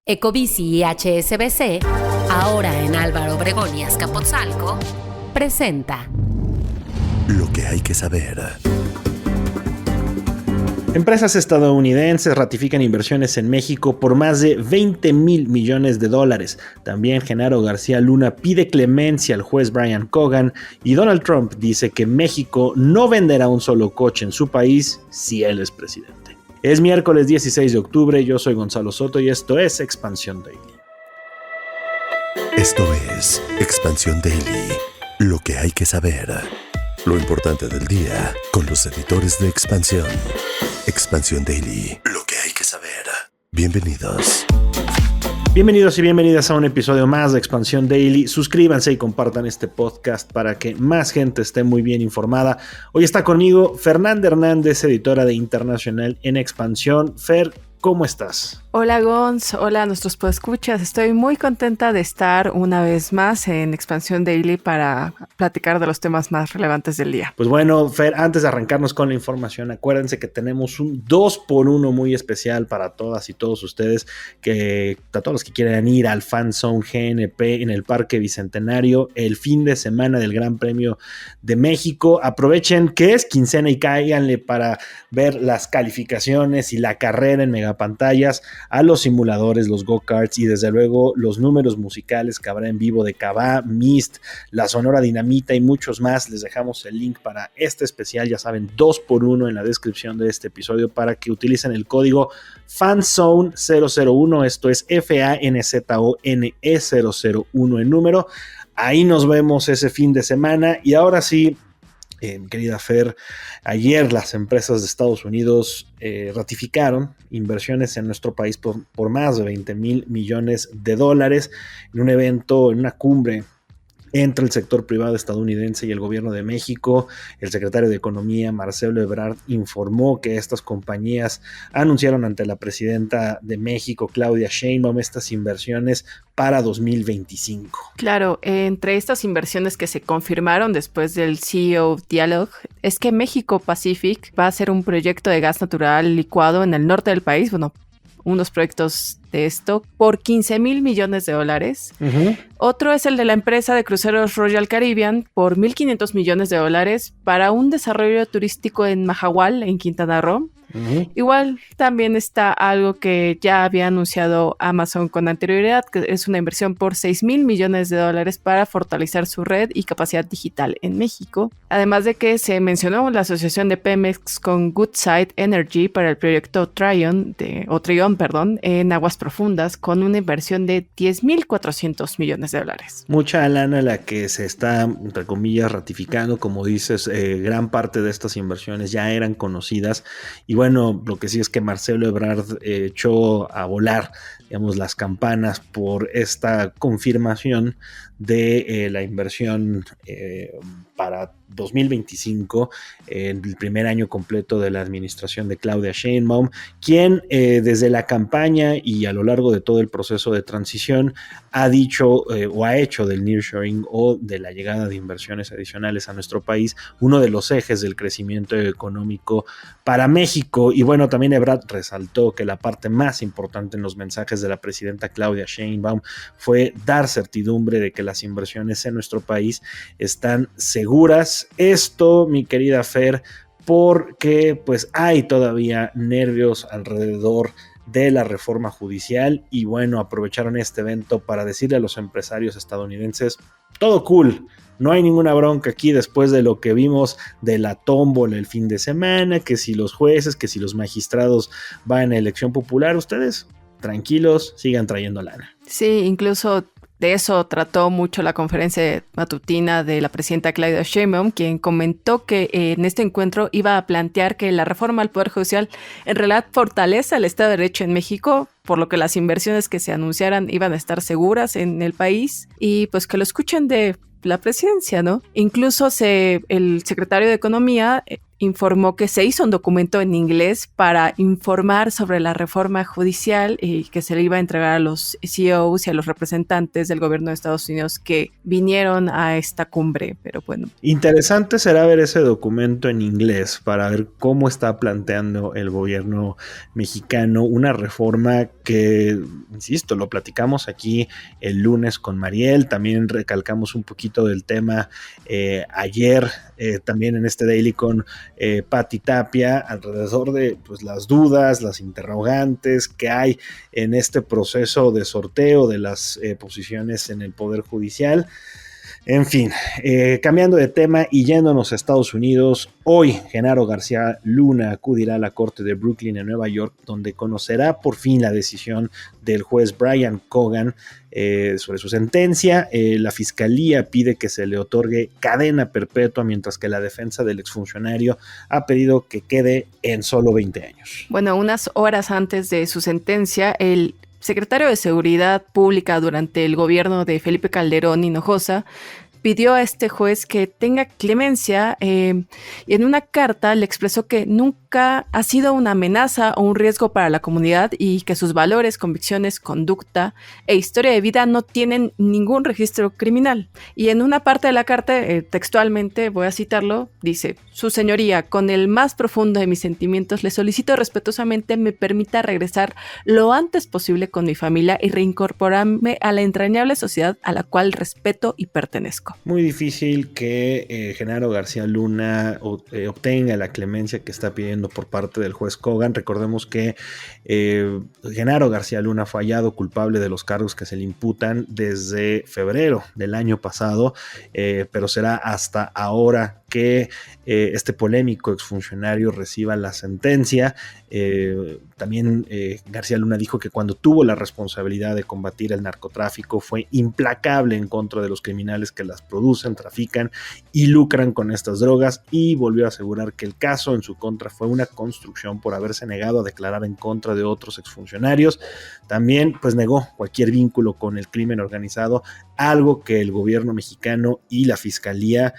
Ecobici y HSBC, ahora en Álvaro Obregón y Azcapotzalco, presenta Lo que hay que saber. Empresas estadounidenses ratifican inversiones en México por más de 20,000 millones de dólares. También Genaro García Luna pide clemencia al juez Brian Cogan y Donald Trump dice que México no venderá un solo coche en su país si él es presidente. Es miércoles 16 de octubre, yo soy Gonzalo Soto y esto es Expansión Daily. Esto es Expansión Daily. Lo que hay que saber. Lo importante del día con los editores de Expansión. Expansión Daily. Lo que hay que saber. Bienvenidos. Bienvenidos y bienvenidas a un episodio más de Expansión Daily. Suscríbanse y compartan este podcast para que más gente esté muy bien informada. Hoy está conmigo Fernanda Hernández, editora de Internacional en Expansión. Fer, ¿cómo estás? Hola Gonz, hola a nuestros podescuchas. Estoy muy contenta de estar una vez más en Expansión Daily para platicar de los temas más relevantes del día. Pues bueno, Fer, antes de arrancarnos con la información, acuérdense que tenemos un 2x1 muy especial para todas y todos ustedes, a todos los que quieran ir al Fan Zone GNP en el Parque Bicentenario el fin de semana del Gran Premio de México. Aprovechen que es quincena y cáiganle para ver las calificaciones y la carrera en megapantallas, a los simuladores, los go-karts y desde luego los números musicales que habrá en vivo de Cabá, Mist, la Sonora Dinamita y muchos más. Les dejamos el link para este especial, ya saben, 2x1 en la descripción de este episodio para que utilicen el código FANZONE001, esto es FANZONE 001 en número. Ahí nos vemos ese fin de semana y ahora sí, mi querida Fer, ayer las empresas de Estados Unidos ratificaron inversiones en nuestro país por más de 20,000 millones de dólares en un evento, en una cumbre entre el sector privado estadounidense y el gobierno de México. El secretario de Economía, Marcelo Ebrard, informó que estas compañías anunciaron ante la presidenta de México, Claudia Sheinbaum, estas inversiones para 2025. Claro, entre estas inversiones que se confirmaron después del CEO Dialogue es que México Pacific va a hacer un proyecto de gas natural licuado en el norte del país, unos proyectos de esto por 15,000 millones de dólares. Uh-huh. Otro es el de la empresa de cruceros Royal Caribbean por 1,500 millones de dólares para un desarrollo turístico en Mahahual, en Quintana Roo. Uh-huh. Igual también está algo que ya había anunciado Amazon con anterioridad, que es una inversión por 6,000 millones de dólares para fortalecer su red y capacidad digital en México. Además de que se mencionó la asociación de Pemex con Woodside Energy para el proyecto Trion en aguas profundas con una inversión de 10,400 millones de dólares. Mucha lana la que se está, entre comillas, ratificando. Como dices, gran parte de estas inversiones ya eran conocidas y bueno, lo que sí es que Marcelo Ebrard echó a volar, digamos, las campanas por esta confirmación de la inversión para 2025, el primer año completo de la administración de Claudia Sheinbaum, quien desde la campaña y a lo largo de todo el proceso de transición ha dicho o ha hecho del nearshoring o de la llegada de inversiones adicionales a nuestro país uno de los ejes del crecimiento económico para México. Y bueno, también Ebrard resaltó que la parte más importante en los mensajes de la presidenta Claudia Sheinbaum fue dar certidumbre de que las inversiones en nuestro país están seguras. Esto, mi querida Fer, porque pues hay todavía nervios alrededor de la reforma judicial y bueno, aprovecharon este evento para decirle a los empresarios estadounidenses, todo cool, no hay ninguna bronca aquí después de lo que vimos de la tómbola el fin de semana, que si los jueces, que si los magistrados van a elección popular, ustedes tranquilos, sigan trayendo lana. Sí, incluso de eso trató mucho la conferencia matutina de la presidenta Claudia Sheinbaum, quien comentó que en este encuentro iba a plantear que la reforma al Poder Judicial en realidad fortalece el Estado de Derecho en México, por lo que las inversiones que se anunciaran iban a estar seguras en el país y pues que lo escuchen de la presidencia, ¿no? Incluso el secretario de Economía informó que se hizo un documento en inglés para informar sobre la reforma judicial y que se le iba a entregar a los CEOs y a los representantes del gobierno de Estados Unidos que vinieron a esta cumbre, pero bueno. Interesante será ver ese documento en inglés para ver cómo está planteando el gobierno mexicano una reforma que, insisto, lo platicamos aquí el lunes con Mariel, también recalcamos un poquito del tema ayer, también en este Daily con Pati Tapia, alrededor de pues, las dudas, las interrogantes que hay en este proceso de sorteo de las posiciones en el Poder Judicial. En fin, cambiando de tema y yéndonos a Estados Unidos, hoy Genaro García Luna acudirá a la corte de Brooklyn en Nueva York, donde conocerá por fin la decisión del juez Brian Cogan sobre su sentencia. La fiscalía pide que se le otorgue cadena perpetua, mientras que la defensa del exfuncionario ha pedido que quede en solo 20 años. Bueno, unas horas antes de su sentencia, el secretario de Seguridad Pública durante el gobierno de Felipe Calderón Hinojosa pidió a este juez que tenga clemencia y en una carta le expresó que nunca ha sido una amenaza o un riesgo para la comunidad y que sus valores, convicciones, conducta e historia de vida no tienen ningún registro criminal. Y en una parte de la carta, textualmente, voy a citarlo, dice: "Su señoría, con el más profundo de mis sentimientos, le solicito respetuosamente me permita regresar lo antes posible con mi familia y reincorporarme a la entrañable sociedad a la cual respeto y pertenezco". Muy difícil que Genaro García Luna obtenga la clemencia que está pidiendo por parte del juez Cogan. Recordemos que Genaro García Luna fue hallado culpable de los cargos que se le imputan desde febrero del año pasado, pero será hasta ahora que este polémico exfuncionario reciba la sentencia. También García Luna dijo que cuando tuvo la responsabilidad de combatir el narcotráfico fue implacable en contra de los criminales que las producen, trafican y lucran con estas drogas, y volvió a asegurar que el caso en su contra fue una construcción por haberse negado a declarar en contra de otros exfuncionarios. También pues negó cualquier vínculo con el crimen organizado, algo que el gobierno mexicano y la fiscalía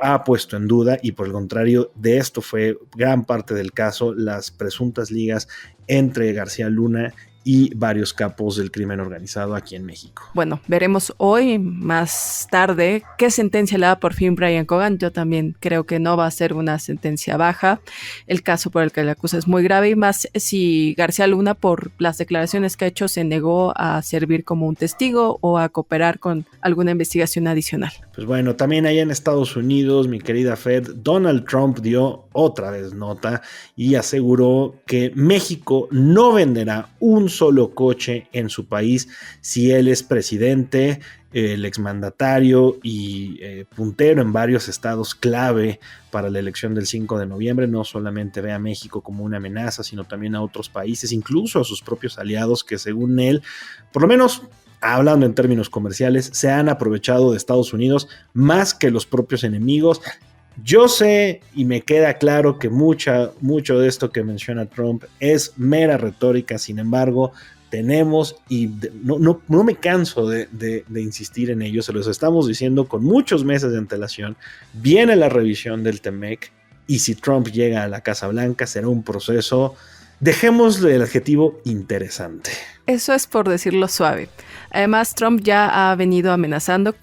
ha puesto en duda, y por el contrario de esto fue gran parte del caso, las presuntas ligas entre García Luna y varios capos del crimen organizado aquí en México. Bueno, veremos hoy, más tarde, qué sentencia le da por fin Brian Cogan. Yo también creo que no va a ser una sentencia baja. El caso por el que le acusa es muy grave, y más si García Luna, por las declaraciones que ha hecho, se negó a servir como un testigo o a cooperar con alguna investigación adicional. Pues bueno, también allá en Estados Unidos, mi querida Fed, Donald Trump dio otra vez nota y aseguró que México no venderá un solo coche en su país si él es presidente. El exmandatario y puntero en varios estados clave para la elección del 5 de noviembre no solamente ve a México como una amenaza, sino también a otros países, incluso a sus propios aliados, que según él, por lo menos hablando en términos comerciales, se han aprovechado de Estados Unidos más que los propios enemigos. Yo sé y me queda claro que mucho de esto que menciona Trump es mera retórica. Sin embargo, tenemos, y no me canso de insistir en ello, se los estamos diciendo con muchos meses de antelación, viene la revisión del TEMEC, y si Trump llega a la Casa Blanca será un proceso, dejémosle el adjetivo, interesante. Eso es por decirlo suave. Además, Trump ya ha venido amenazando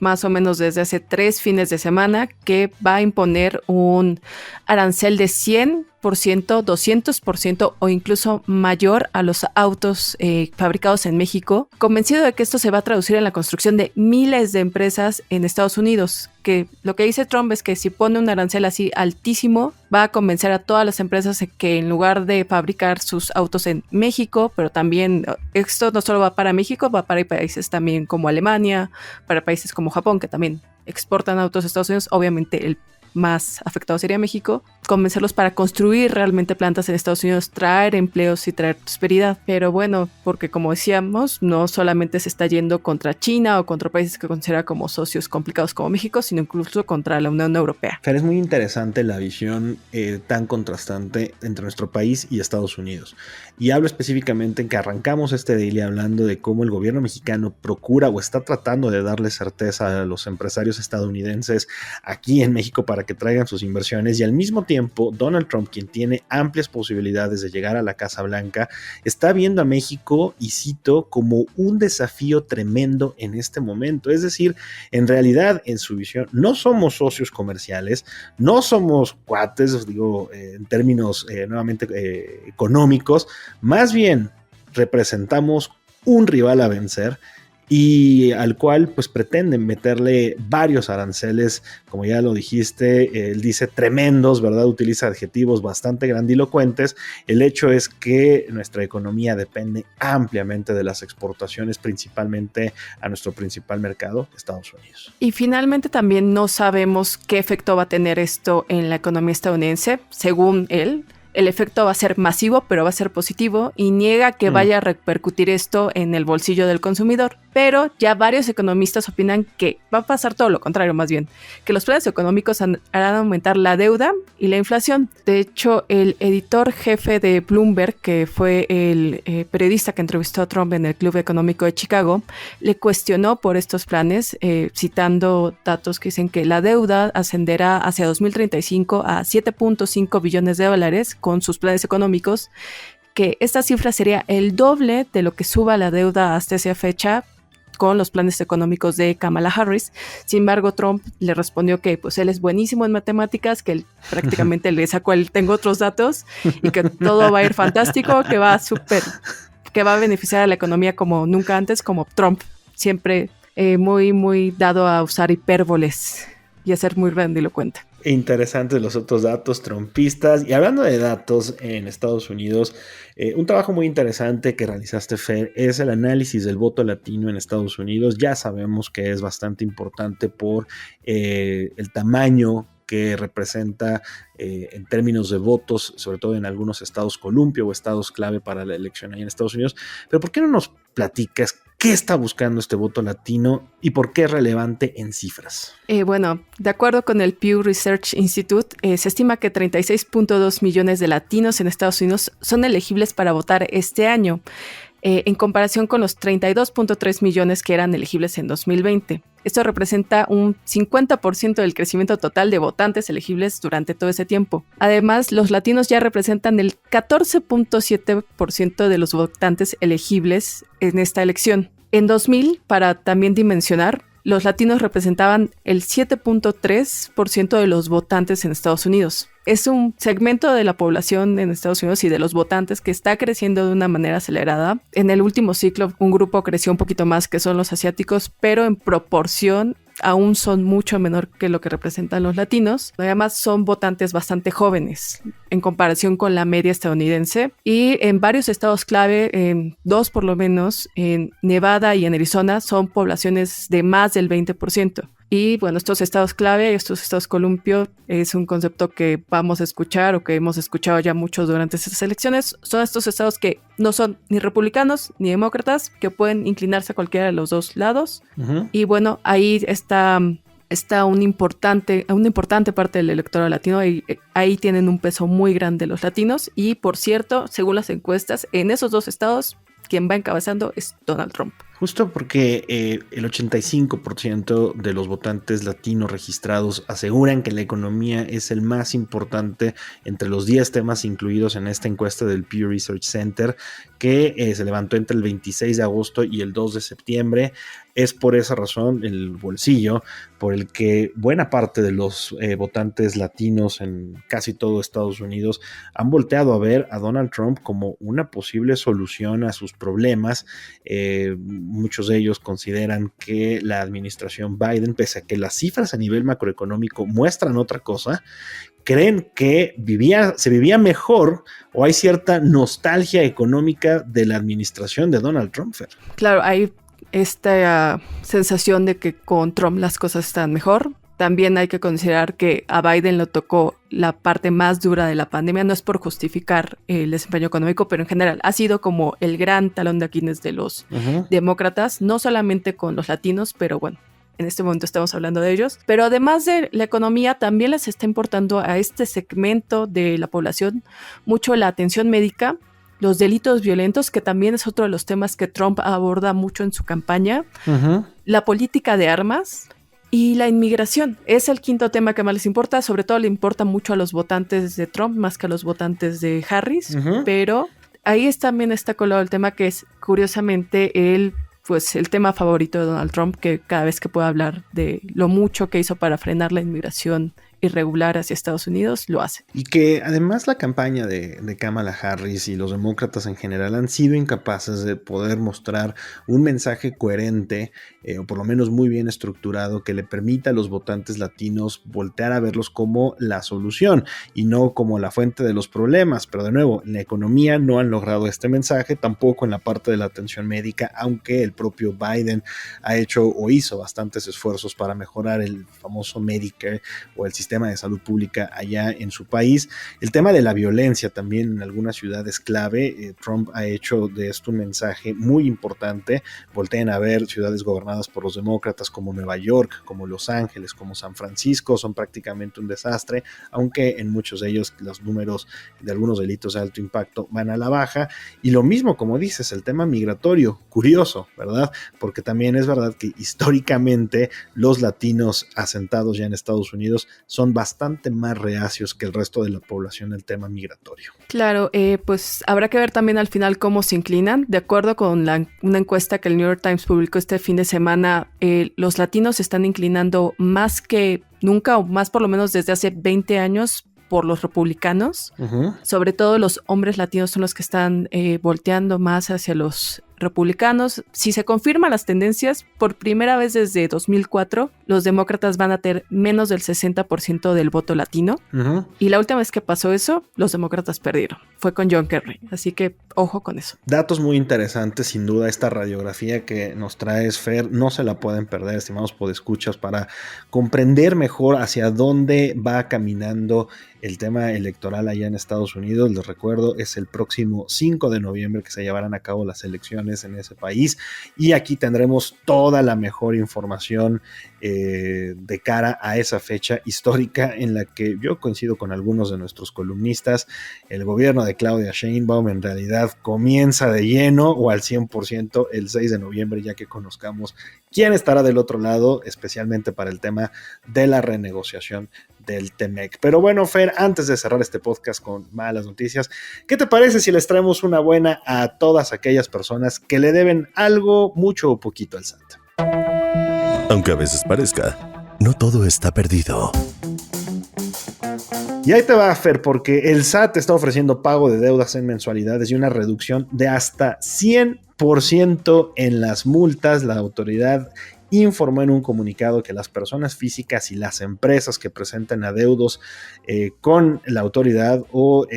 más o menos desde hace 3 fines de semana que va a imponer un arancel de 100%, 200% o incluso mayor a los autos fabricados en México, convencido de que esto se va a traducir en la construcción de miles de empresas en Estados Unidos. Que lo que dice Trump es que si pone un arancel así altísimo, va a convencer a todas las empresas que en lugar de fabricar sus autos en México, pero también esto no solo va para México, va para países también como Alemania, para países como Japón, que también exportan autos a Estados Unidos. Obviamente el más afectado sería México, convencerlos para construir realmente plantas en Estados Unidos, traer empleos y traer prosperidad. Pero bueno, porque como decíamos, no solamente se está yendo contra China o contra países que considera como socios complicados como México, sino incluso contra la Unión Europea. Fer, es muy interesante la visión tan contrastante entre nuestro país y Estados Unidos. Y hablo específicamente en que arrancamos este daily hablando de cómo el gobierno mexicano procura o está tratando de darle certeza a los empresarios estadounidenses aquí en México para que traigan sus inversiones, y al mismo tiempo Donald Trump, quien tiene amplias posibilidades de llegar a la Casa Blanca, está viendo a México, y cito, como un desafío tremendo en este momento. Es decir, en realidad, en su visión, no somos socios comerciales, no somos cuates, digo, en términos nuevamente económicos, más bien representamos un rival a vencer y al cual pues pretenden meterle varios aranceles, como ya lo dijiste, él dice tremendos, ¿verdad? Utiliza adjetivos bastante grandilocuentes. El hecho es que nuestra economía depende ampliamente de las exportaciones, principalmente a nuestro principal mercado, Estados Unidos. Y finalmente también no sabemos qué efecto va a tener esto en la economía estadounidense, según él. El efecto va a ser masivo, pero va a ser positivo, y niega que vaya a repercutir esto en el bolsillo del consumidor. Pero ya varios economistas opinan que va a pasar todo lo contrario, más bien, que los planes económicos harán aumentar la deuda y la inflación. De hecho, el editor jefe de Bloomberg, que fue el periodista que entrevistó a Trump en el Club Económico de Chicago, le cuestionó por estos planes, citando datos que dicen que la deuda ascenderá hacia 2035 a $7.5 billones con sus planes económicos, que esta cifra sería el doble de lo que suba la deuda hasta esa fecha con los planes económicos de Kamala Harris. Sin embargo, Trump le respondió que pues él es buenísimo en matemáticas, que él prácticamente le sacó tengo otros datos, y que todo va a ir fantástico, que va a beneficiar a la economía como nunca antes, como Trump, siempre muy dado a usar hipérboles y a ser muy grandilocuente. Interesantes los otros datos trumpistas. Y hablando de datos en Estados Unidos, un trabajo muy interesante que realizaste, Fer, es el análisis del voto latino en Estados Unidos. Ya sabemos que es bastante importante por el tamaño que representa en términos de votos, sobre todo en algunos estados columpio o estados clave para la elección ahí en Estados Unidos. Pero ¿por qué no nos platicas qué está buscando este voto latino y por qué es relevante en cifras? Bueno, de acuerdo con el Pew Research Institute, se estima que 36.2 millones de latinos en Estados Unidos son elegibles para votar este año, en comparación con los 32.3 millones que eran elegibles en 2020. Esto representa un 50% del crecimiento total de votantes elegibles durante todo ese tiempo. Además, los latinos ya representan el 14.7% de los votantes elegibles en esta elección. En 2000, para también dimensionar, los latinos representaban el 7.3% de los votantes en Estados Unidos. Es un segmento de la población en Estados Unidos y de los votantes que está creciendo de una manera acelerada. En el último ciclo, un grupo creció un poquito más, que son los asiáticos, pero en proporción aún son mucho menor que lo que representan los latinos. Además, son votantes bastante jóvenes en comparación con la media estadounidense. Y en varios estados clave, en 2 por lo menos, en Nevada y en Arizona, son poblaciones de más del 20%. Y bueno, estos estados clave, estos estados columpio, es un concepto que vamos a escuchar o que hemos escuchado ya muchos durante estas elecciones. Son estos estados que no son ni republicanos ni demócratas, que pueden inclinarse a cualquiera de los dos lados. Uh-huh. Y bueno, ahí está una importante parte del electorado latino. Ahí tienen un peso muy grande los latinos. Y por cierto, según las encuestas, en esos dos estados, quien va encabezando es Donald Trump. Justo porque el 85% de los votantes latinos registrados aseguran que la economía es el más importante entre los 10 temas incluidos en esta encuesta del Pew Research Center, que se levantó entre el 26 de agosto y el 2 de septiembre. Es por esa razón, el bolsillo, por el que buena parte de los votantes latinos en casi todo Estados Unidos han volteado a ver a Donald Trump como una posible solución a sus problemas. Muchos de ellos consideran que la administración Biden, pese a que las cifras a nivel macroeconómico muestran otra cosa, creen que se vivía mejor, o hay cierta nostalgia económica de la administración de Donald Trump. Claro, hay esta sensación de que con Trump las cosas están mejor. también hay que considerar que a Biden lo tocó la parte más dura de la pandemia. No es por justificar el desempeño económico, pero en general ha sido como el gran talón de Aquiles de los demócratas, no solamente con los latinos, pero bueno, en este momento estamos hablando de ellos. Pero además de la economía, también les está importando a este segmento de la población mucho la atención médica, los delitos violentos, que también es otro de los temas que Trump aborda mucho en su campaña, la política de armas y la inmigración. Es el quinto tema que más les importa. Sobre todo le importa mucho a los votantes de Trump más que a los votantes de Harris, pero ahí también está colado el tema que es, curiosamente, el tema favorito de Donald Trump, que cada vez que pueda hablar de lo mucho que hizo para frenar la inmigración irregular hacia Estados Unidos, lo hace. Y que además la campaña de Kamala Harris y los demócratas en general han sido incapaces de poder mostrar un mensaje coherente, o por lo menos muy bien estructurado, que le permita a los votantes latinos voltear a verlos como la solución y no como la fuente de los problemas. Pero de nuevo, en la economía no han logrado este mensaje, tampoco en la parte de la atención médica, aunque el propio Biden ha hecho o hizo bastantes esfuerzos para mejorar el famoso Medicare o el sistema de salud pública allá en su país. El tema de la violencia también en algunas ciudades clave. Trump ha hecho de esto un mensaje muy importante. Volteen a ver ciudades gobernadas por los demócratas como Nueva York, como Los Ángeles, como San Francisco, son prácticamente un desastre, aunque en muchos de ellos los números de algunos delitos de alto impacto van a la baja. Y lo mismo, como dices, el tema migratorio, curioso, ¿verdad? Porque también es verdad que históricamente los latinos asentados ya en Estados Unidos son bastante más reacios que el resto de la población el tema migratorio. Claro, pues habrá que ver también al final cómo se inclinan. De acuerdo con una encuesta que el New York Times publicó este fin de semana, los latinos se están inclinando más que nunca, o más por lo menos desde hace 20 años, por los republicanos. Sobre todo los hombres latinos son los que están volteando más hacia los republicanos. Si se confirman las tendencias, por primera vez desde 2004, los demócratas van a tener menos del 60% del voto latino. Y la última vez que pasó eso, los demócratas perdieron. Fue con John Kerry. Así que ojo con eso. Datos muy interesantes, sin duda. Esta radiografía que nos traes, Fer, no se la pueden perder, estimados podescuchas, para comprender mejor hacia dónde va caminando el tema electoral allá en Estados Unidos. Les recuerdo, es el próximo 5 de noviembre que se llevarán a cabo las elecciones en ese país, y aquí tendremos toda la mejor información de cara a esa fecha histórica en la que yo coincido con algunos de nuestros columnistas. El gobierno de Claudia Sheinbaum en realidad comienza de lleno o al 100% el 6 de noviembre, ya que conozcamos quién estará del otro lado, especialmente para el tema de la renegociación del TEMEC. Pero bueno, Fer, antes de cerrar este podcast con malas noticias, ¿qué te parece si les traemos una buena a todas aquellas personas que le deben algo, mucho o poquito al SAT? Aunque a veces parezca, no todo está perdido. Y ahí te va, Fer, porque el SAT está ofreciendo pago de deudas en mensualidades y una reducción de hasta 100% en las multas. La autoridad informó en un comunicado que las personas físicas y las empresas que presenten adeudos con la autoridad o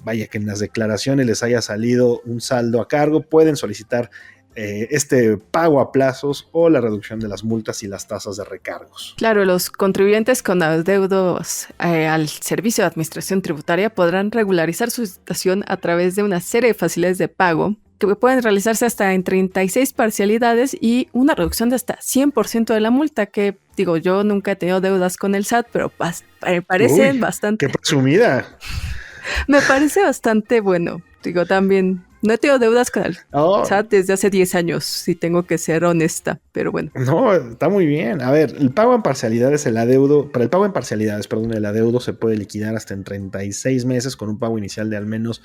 vaya que en las declaraciones les haya salido un saldo a cargo, pueden solicitar este pago a plazos o la reducción de las multas y las tasas de recargos. Claro, los contribuyentes con adeudos al Servicio de Administración Tributaria podrán regularizar su situación a través de una serie de facilidades de pago que pueden realizarse hasta en 36 parcialidades y una reducción de hasta 100% de la multa, que digo, yo nunca he tenido deudas con el SAT, pero me parecen bastante... ¡Qué presumida! Me parece bastante bueno. Digo, también no he tenido deudas con el SAT desde hace 10 años, si tengo que ser honesta, pero bueno. No, está muy bien. A ver, el pago en parcialidades, el adeudo se puede liquidar hasta en 36 meses con un pago inicial de al menos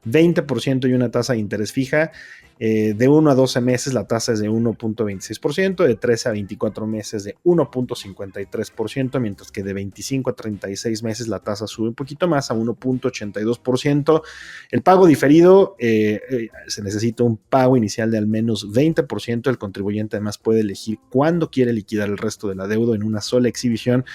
20% y una tasa de interés fija. De 1 a 12 meses la tasa es de 1.26%, de 13 a 24 meses de 1.53%, mientras que de 25 a 36 meses la tasa sube un poquito más a 1.82%. El pago diferido, se necesita un pago inicial de al menos 20%. El contribuyente además puede elegir cuándo quiere liquidar el resto del adeudo en una sola exhibición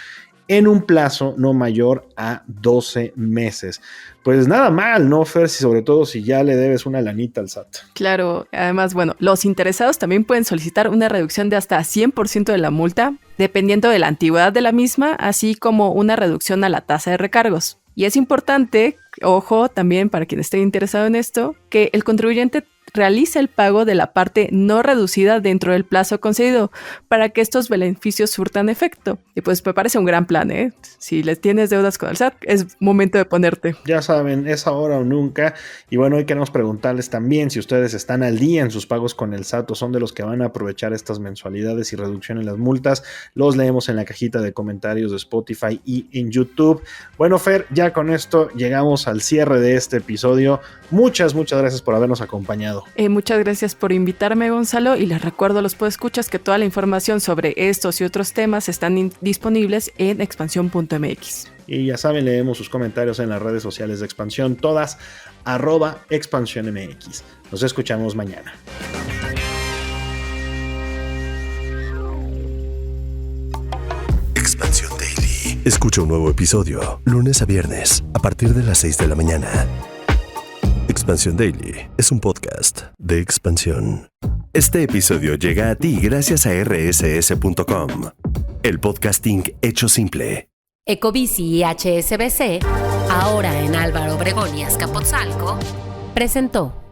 en un plazo no mayor a 12 meses. Pues nada mal, ¿no, Fer? Sobre todo si ya le debes una lanita al SAT. Claro, además, bueno, los interesados también pueden solicitar una reducción de hasta 100% de la multa dependiendo de la antigüedad de la misma, así como una reducción a la tasa de recargos. Y es importante, ojo, también para quien esté interesado en esto, que el contribuyente realice el pago de la parte no reducida dentro del plazo concedido para que estos beneficios surtan efecto. Y pues me parece un gran plan, ¿eh? Si les tienes deudas con el SAT, es momento de ponerte. Ya saben, es ahora o nunca. Y bueno, hoy queremos preguntarles también si ustedes están al día en sus pagos con el SAT o son de los que van a aprovechar estas mensualidades y reducción en las multas. Los leemos en la cajita de comentarios de Spotify y en YouTube. Bueno, Fer, ya con esto llegamos al cierre de este episodio. Muchas gracias por habernos acompañado. Muchas gracias por invitarme, Gonzalo, y les recuerdo a los podescuchas que toda la información sobre estos y otros temas están disponibles en expansión.mx. Y ya saben, leemos sus comentarios en las redes sociales de Expansión, todas @expansiónmx. Nos escuchamos mañana. Expansión Daily. Escucha un nuevo episodio lunes a viernes a partir de las 6 de la mañana. Expansión Daily es un podcast de Expansión. Este episodio llega a ti gracias a rss.com, el podcasting hecho simple. Ecobici y HSBC, ahora en Álvaro Obregón y Azcapotzalco, presentó.